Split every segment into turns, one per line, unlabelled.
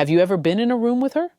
Have you ever been in a room with her?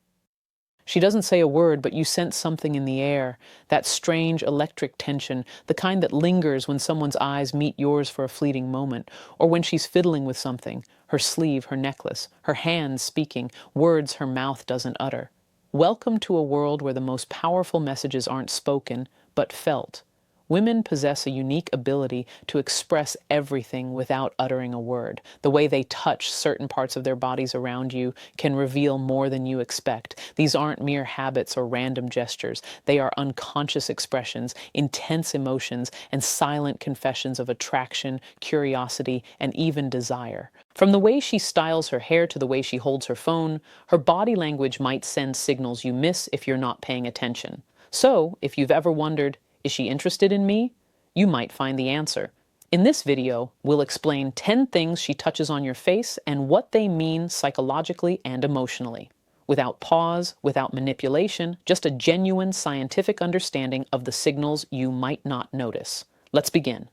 She doesn't say a word, but you sense something in the air, that strange electric tension, the kind that lingers when someone's eyes meet yours for a fleeting moment, or when she's fiddling with something, her sleeve, her necklace, her hands speaking, words her mouth doesn't utter. Welcome to a world where the most powerful messages aren't spoken, but felt. Women possess a unique ability to express everything without uttering a word. The way they touch certain parts of their bodies around you can reveal more than you expect. These aren't mere habits or random gestures. They are unconscious expressions, intense emotions, and silent confessions of attraction, curiosity, and even desire. From the way she styles her hair to the way she holds her phone, her body language might send signals you miss if you're not paying attention. So, if you've ever wondered, is she interested in me? You might find the answer. In this video, we'll explain 10 things she touches on your face and what they mean psychologically and emotionally. Without pause, without manipulation, just a genuine scientific understanding of the signals you might not notice. Let's begin.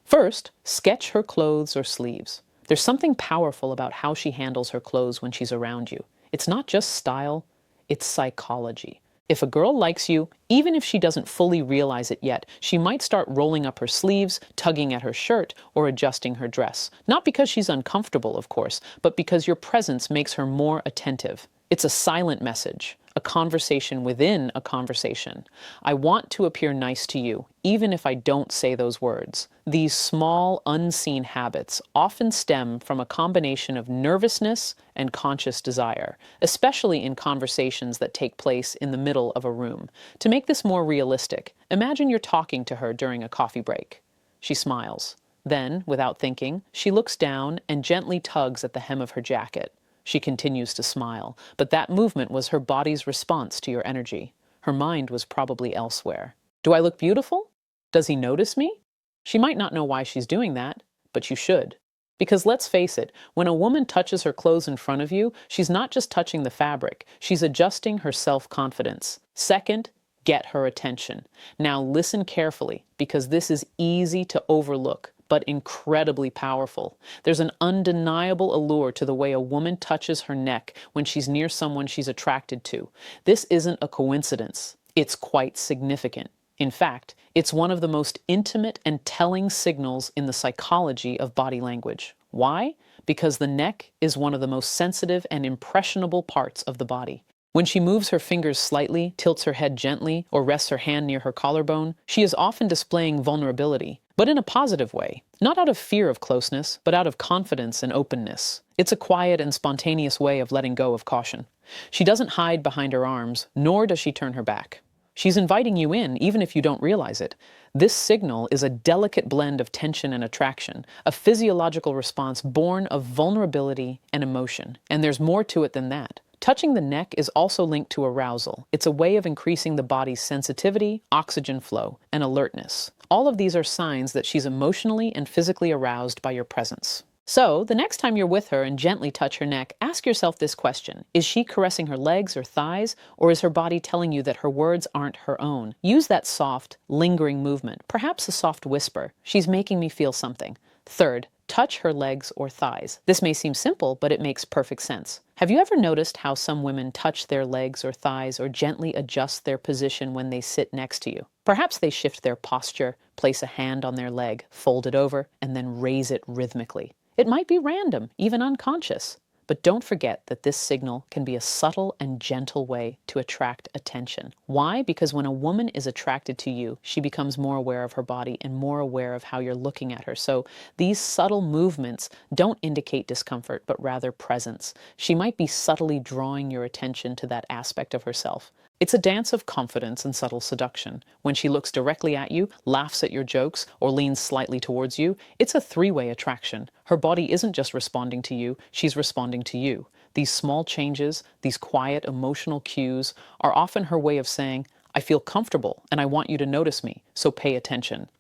First, sketch her clothes or sleeves. There's something powerful about how she handles her clothes when she's around you. It's not just style, it's psychology. If a girl likes you, even if she doesn't fully realize it yet, she might start rolling up her sleeves, tugging at her shirt, or adjusting her dress. Not because she's uncomfortable, of course, but because your presence makes her more attentive. It's a silent message, a conversation within a conversation. I want to appear nice to you, even if I don't say those words. These small, unseen habits often stem from a combination of nervousness and conscious desire, especially in conversations that take place in the middle of a room. To make this more realistic, imagine you're talking to her during a coffee break. She smiles. Then, without thinking, she looks down and gently tugs at the hem of her jacket. She continues to smile, but that movement was her body's response to your energy. Her mind was probably elsewhere. Do I look beautiful? Does he notice me? She might not know why she's doing that, but you should. Because let's face it, when a woman touches her clothes in front of you, she's not just touching the fabric, she's adjusting her self-confidence. Second, get her attention. Now listen carefully, because this is easy to overlook, but incredibly powerful. There's an undeniable allure to the way a woman touches her neck when she's near someone she's attracted to. This isn't a coincidence. It's quite significant. In fact, it's one of the most intimate and telling signals in the psychology of body language. Why? Because the neck is one of the most sensitive and impressionable parts of the body. When she moves her fingers slightly, tilts her head gently, or rests her hand near her collarbone, she is often displaying vulnerability, but in a positive way. Not out of fear of closeness, but out of confidence and openness. It's a quiet and spontaneous way of letting go of caution. She doesn't hide behind her arms, nor does she turn her back. She's inviting you in, even if you don't realize it. This signal is a delicate blend of tension and attraction, a physiological response born of vulnerability and emotion. And there's more to it than that. Touching the neck is also linked to arousal. It's a way of increasing the body's sensitivity, oxygen flow, and alertness. All of these are signs that she's emotionally and physically aroused by your presence. So, the next time you're with her and gently touch her neck, ask yourself this question. Is she caressing her legs or thighs, or is her body telling you that her words aren't her own? Use that soft, lingering movement, perhaps a soft whisper. She's making me feel something. Third, touch her legs or thighs. This may seem simple, but it makes perfect sense. Have you ever noticed how some women touch their legs or thighs or gently adjust their position when they sit next to you? Perhaps they shift their posture, place a hand on their leg, fold it over, and then raise it rhythmically. It might be random, even unconscious. But don't forget that this signal can be a subtle and gentle way to attract attention. Why? Because when a woman is attracted to you, she becomes more aware of her body and more aware of how you're looking at her. So these subtle movements don't indicate discomfort, but rather presence. She might be subtly drawing your attention to that aspect of herself. It's a dance of confidence and subtle seduction. When she looks directly at you, laughs at your jokes, or leans slightly towards you, it's a three-way attraction. Her body isn't just responding to you, she's responding to you. These small changes, these quiet emotional cues, are often her way of saying, I feel comfortable and I want you to notice me, so pay attention.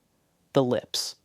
The lips.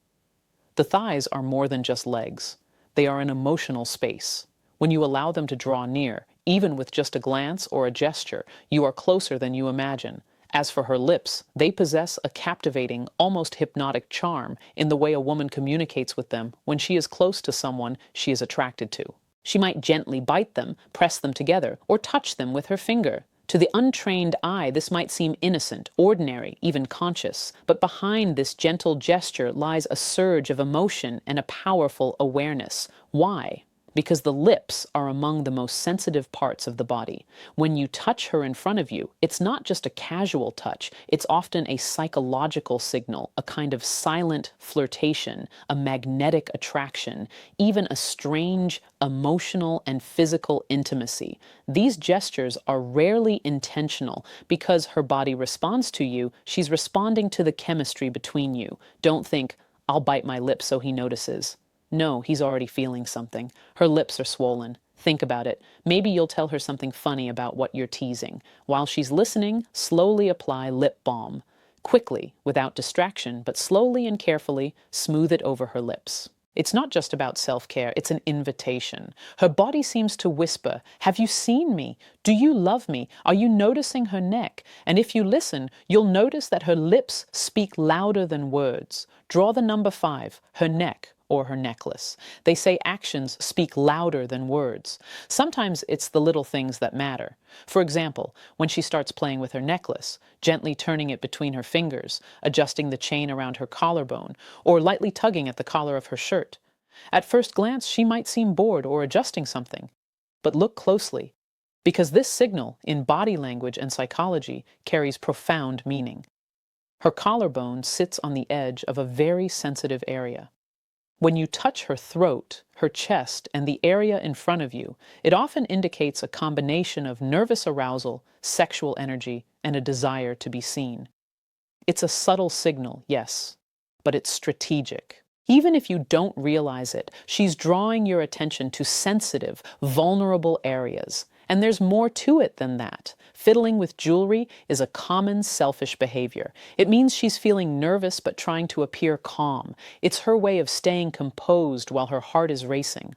The thighs are more than just legs. They are an emotional space. When you allow them to draw near, even with just a glance or a gesture, you are closer than you imagine. As for her lips, they possess a captivating, almost hypnotic charm in the way a woman communicates with them when she is close to someone she is attracted to. She might gently bite them, press them together, or touch them with her finger. To the untrained eye, this might seem innocent, ordinary, even conscious, but behind this gentle gesture lies a surge of emotion and a powerful awareness. Why? Because the lips are among the most sensitive parts of the body. When you touch her in front of you, it's not just a casual touch, it's often a psychological signal, a kind of silent flirtation, a magnetic attraction, even a strange emotional and physical intimacy. These gestures are rarely intentional because her body responds to you, she's responding to the chemistry between you. Don't think, I'll bite my lip so he notices. No, he's already feeling something. Her lips are swollen. Think about it. Maybe you'll tell her something funny about what you're teasing. While she's listening, slowly apply lip balm. Quickly, without distraction, but slowly and carefully, smooth it over her lips. It's not just about self-care, it's an invitation. Her body seems to whisper, have you seen me? Do you love me? Are you noticing her neck? And if you listen, you'll notice that her lips speak louder than words. Draw the number 5, her neck, or her necklace. They say actions speak louder than words. Sometimes it's the little things that matter. For example, when she starts playing with her necklace, gently turning it between her fingers, adjusting the chain around her collarbone, or lightly tugging at the collar of her shirt. At first glance, she might seem bored or adjusting something. But look closely, because this signal, in body language and psychology, carries profound meaning. Her collarbone sits on the edge of a very sensitive area. When you touch her throat, her chest, and the area in front of you, it often indicates a combination of nervous arousal, sexual energy, and a desire to be seen. It's a subtle signal, yes, but it's strategic. Even if you don't realize it, she's drawing your attention to sensitive, vulnerable areas. And there's more to it than that. Fiddling with jewelry is a common selfish behavior. It means she's feeling nervous but trying to appear calm. It's her way of staying composed while her heart is racing.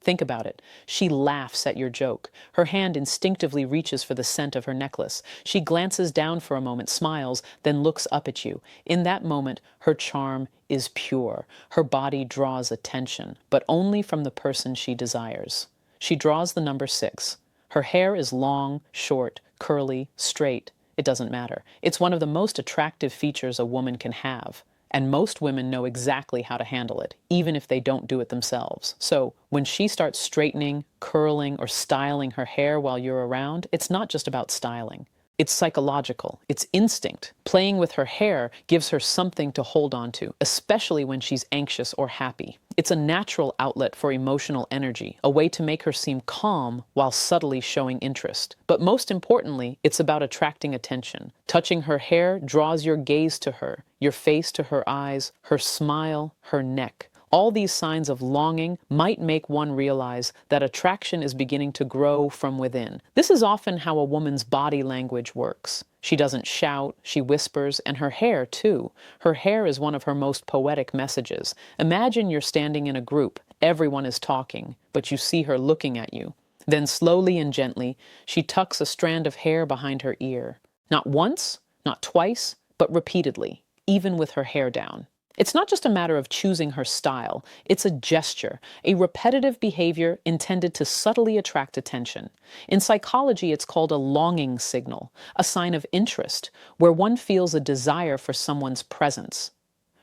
Think about it. She laughs at your joke. Her hand instinctively reaches for the scent of her necklace. She glances down for a moment, smiles, then looks up at you. In that moment, her charm is pure. Her body draws attention, but only from the person she desires. She draws the number 6. Her hair is long, short, curly, straight. It doesn't matter. It's one of the most attractive features a woman can have. And most women know exactly how to handle it, even if they don't do it themselves. So when she starts straightening, curling, or styling her hair while you're around, it's not just about styling. It's psychological. It's instinct. Playing with her hair gives her something to hold on to, especially when she's anxious or happy. It's a natural outlet for emotional energy, a way to make her seem calm while subtly showing interest. But most importantly, it's about attracting attention. Touching her hair draws your gaze to her, your face to her eyes, her smile, her neck. All these signs of longing might make one realize that attraction is beginning to grow from within. This is often how a woman's body language works. She doesn't shout, she whispers, and her hair, too. Her hair is one of her most poetic messages. Imagine you're standing in a group. Everyone is talking, but you see her looking at you. Then slowly and gently, she tucks a strand of hair behind her ear. Not once, not twice, but repeatedly, even with her hair down. It's not just a matter of choosing her style, it's a gesture, a repetitive behavior intended to subtly attract attention. In psychology, it's called a longing signal, a sign of interest, where one feels a desire for someone's presence.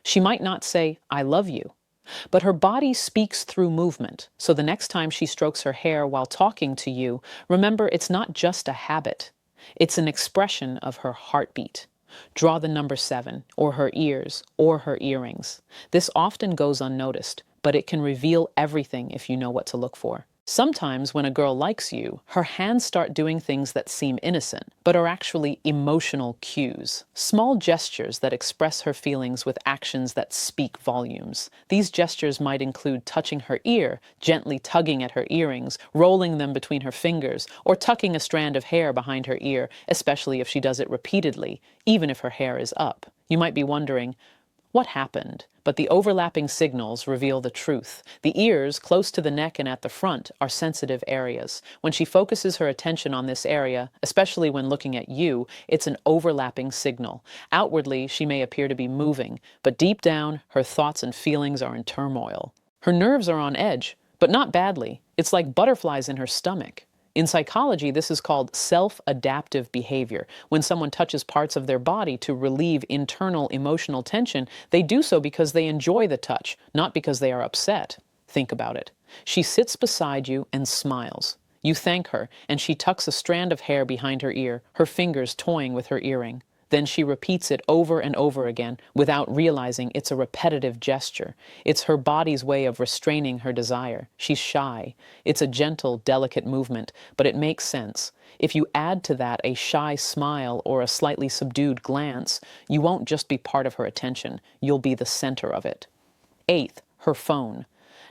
She might not say, I love you, but her body speaks through movement. So the next time she strokes her hair while talking to you, remember it's not just a habit, it's an expression of her heartbeat. Draw the number 7, or her ears, or her earrings. This often goes unnoticed, but it can reveal everything if you know what to look for. Sometimes when a girl likes you, her hands start doing things that seem innocent, but are actually emotional cues. Small gestures that express her feelings with actions that speak volumes. These gestures might include touching her ear, gently tugging at her earrings, rolling them between her fingers, or tucking a strand of hair behind her ear, especially if she does it repeatedly, even if her hair is up. You might be wondering, what happened? But the overlapping signals reveal the truth. The ears, close to the neck and at the front, are sensitive areas. When she focuses her attention on this area, especially when looking at you, it's an overlapping signal. Outwardly, she may appear to be moving, but deep down, her thoughts and feelings are in turmoil. Her nerves are on edge, but not badly. It's like butterflies in her stomach. In psychology, this is called self-adaptive behavior. When someone touches parts of their body to relieve internal emotional tension, they do so because they enjoy the touch, not because they are upset. Think about it. She sits beside you and smiles. You thank her, and she tucks a strand of hair behind her ear, her fingers toying with her earring. Then she repeats it over and over again without realizing it's a repetitive gesture. It's her body's way of restraining her desire. She's shy. It's a gentle, delicate movement, but it makes sense. If you add to that a shy smile or a slightly subdued glance, you won't just be part of her attention. You'll be the center of it. Eighth, her phone.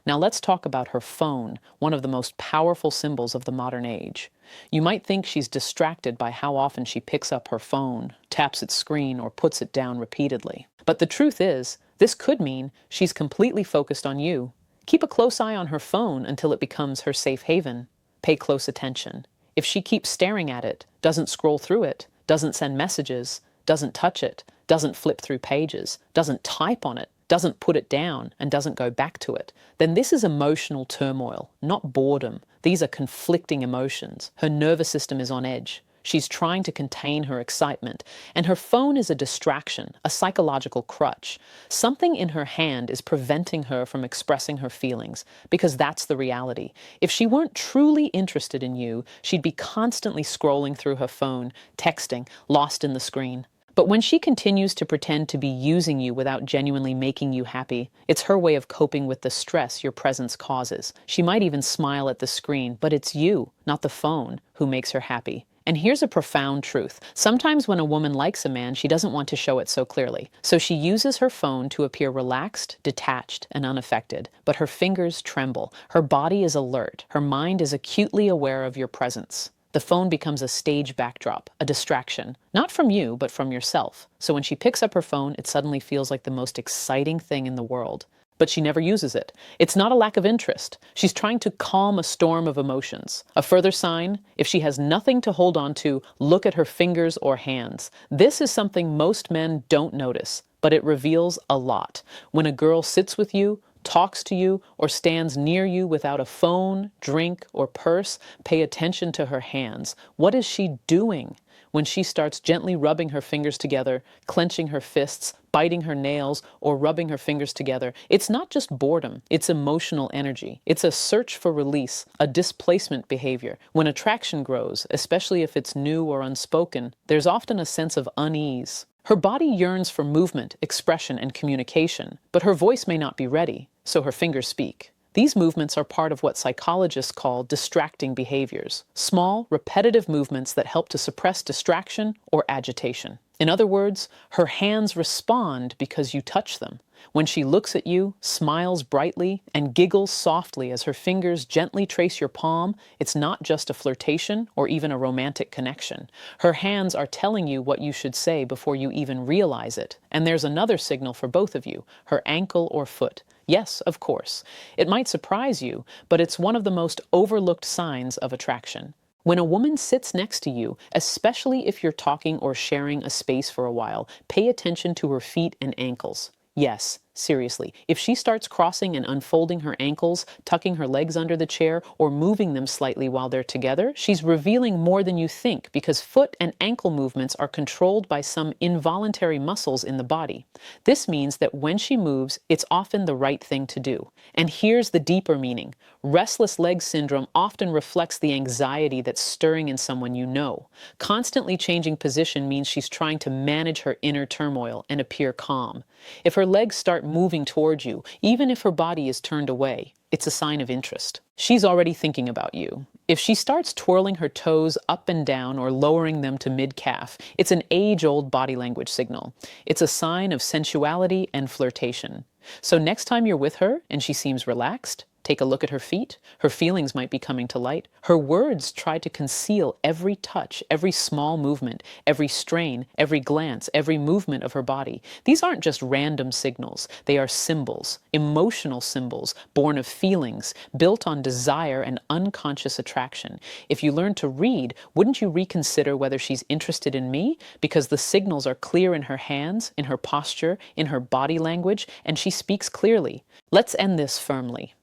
Now let's talk about her phone, one of the most powerful symbols of the modern age. You might think she's distracted by how often she picks up her phone, taps its screen, or puts it down repeatedly. But the truth is, this could mean she's completely focused on you. Keep a close eye on her phone until it becomes her safe haven. Pay close attention. If she keeps staring at it, doesn't scroll through it, doesn't send messages, doesn't touch it, doesn't flip through pages, doesn't type on it, doesn't put it down, and doesn't go back to it, then this is emotional turmoil, not boredom. These are conflicting emotions. Her nervous system is on edge. She's trying to contain her excitement, and her phone is a distraction, a psychological crutch. Something in her hand is preventing her from expressing her feelings, because that's the reality. If she weren't truly interested in you, she'd be constantly scrolling through her phone, texting, lost in the screen. But when she continues to pretend to be using you without genuinely making you happy, it's her way of coping with the stress your presence causes. She might even smile at the screen, but it's you, not the phone, who makes her happy. And here's a profound truth. Sometimes when a woman likes a man, she doesn't want to show it so clearly. So she uses her phone to appear relaxed, detached, and unaffected. But her fingers tremble. Her body is alert. Her mind is acutely aware of your presence. The phone becomes a stage backdrop, a distraction, not from you, but from yourself. So when she picks up her phone, it suddenly feels like the most exciting thing in the world. But she never uses it. It's not a lack of interest. She's trying to calm a storm of emotions. A further sign, if she has nothing to hold on to, look at her fingers or hands. This is something most men don't notice, but it reveals a lot. When a girl sits with you, talks to you, or stands near you without a phone, drink, or purse, pay attention to her hands. What is she doing? When she starts gently rubbing her fingers together, clenching her fists, biting her nails, or rubbing her fingers together, it's not just boredom, it's emotional energy. It's a search for release, a displacement behavior. When attraction grows, especially if it's new or unspoken, there's often a sense of unease. Her body yearns for movement, expression, and communication, but her voice may not be ready, so her fingers speak. These movements are part of what psychologists call distracting behaviors, small, repetitive movements that help to suppress distraction or agitation. In other words, her hands respond because you touch them. When she looks at you, smiles brightly, and giggles softly as her fingers gently trace your palm, it's not just a flirtation or even a romantic connection. Her hands are telling you what you should say before you even realize it. And there's another signal for both of you, her ankle or foot. Yes, of course. It might surprise you, but it's one of the most overlooked signs of attraction. When a woman sits next to you, especially if you're talking or sharing a space for a while, pay attention to her feet and ankles. Yes, seriously, if she starts crossing and unfolding her ankles, tucking her legs under the chair, or moving them slightly while they're together, she's revealing more than you think because foot and ankle movements are controlled by some involuntary muscles in the body. This means that when she moves, it's often the right thing to do. And here's the deeper meaning. Restless leg syndrome often reflects the anxiety that's stirring in someone you know. Constantly changing position means she's trying to manage her inner turmoil and appear calm. If her legs start moving towards you, even if her body is turned away, it's a sign of interest. She's already thinking about you. If she starts twirling her toes up and down or lowering them to mid-calf, it's an age-old body language signal. It's a sign of sensuality and flirtation. So next time you're with her and she seems relaxed, take a look at her feet. Her feelings might be coming to light. Her words try to conceal every touch, every small movement, every strain, every glance, every movement of her body. These aren't just random signals. They are symbols, emotional symbols, born of feelings, built on desire and unconscious attraction. If you learn to read, wouldn't you reconsider whether she's interested in me? Because the signals are clear in her hands, in her posture, in her body language, and she speaks clearly. Let's end this firmly.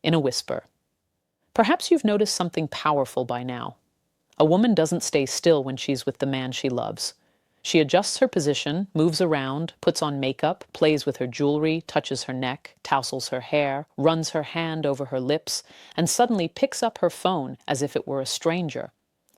in a whisper. Perhaps you've noticed something powerful by now. A woman doesn't stay still when she's with the man she loves. She adjusts her position, moves around, puts on makeup, plays with her jewelry, touches her neck, tousles her hair, runs her hand over her lips, and suddenly picks up her phone as if it were a stranger.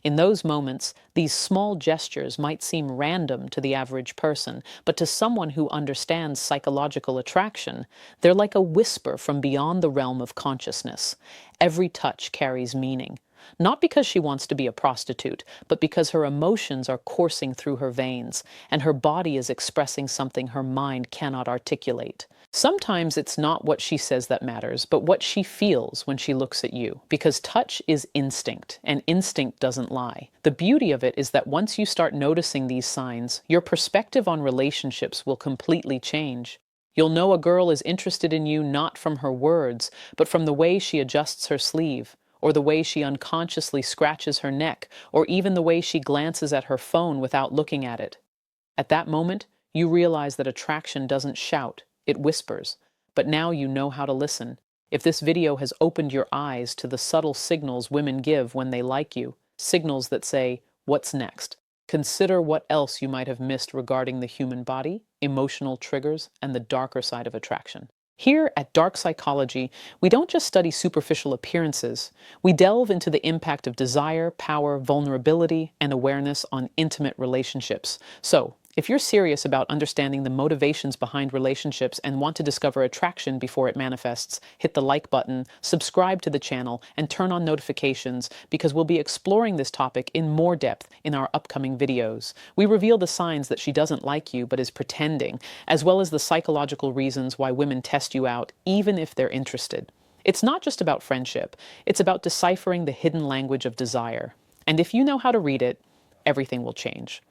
In those moments, these small gestures might seem random to the average person, but to someone who understands psychological attraction, they're like a whisper from beyond the realm of consciousness. Every touch carries meaning. Not because she wants to be a prostitute, but because her emotions are coursing through her veins, and her body is expressing something her mind cannot articulate. Sometimes it's not what she says that matters, but what she feels when she looks at you, because touch is instinct, and instinct doesn't lie. The beauty of it is that once you start noticing these signs, your perspective on relationships will completely change. You'll know a girl is interested in you not from her words, but from the way she adjusts her sleeve, or the way she unconsciously scratches her neck, or even the way she glances at her phone without looking at it. At that moment, you realize that attraction doesn't shout, it whispers. But now you know how to listen. If this video has opened your eyes to the subtle signals women give when they like you, signals that say, "What's next?" Consider what else you might have missed regarding the human body, emotional triggers, and the darker side of attraction. Here at Dark Psychology, we don't just study superficial appearances. We delve into the impact of desire, power, vulnerability, and awareness on intimate relationships. So, if you're serious about understanding the motivations behind relationships and want to discover attraction before it manifests, hit the like button, subscribe to the channel, and turn on notifications because we'll be exploring this topic in more depth in our upcoming videos. We reveal the signs that she doesn't like you but is pretending, as well as the psychological reasons why women test you out even if they're interested. It's not just about friendship, it's about deciphering the hidden language of desire. And if you know how to read it, everything will change.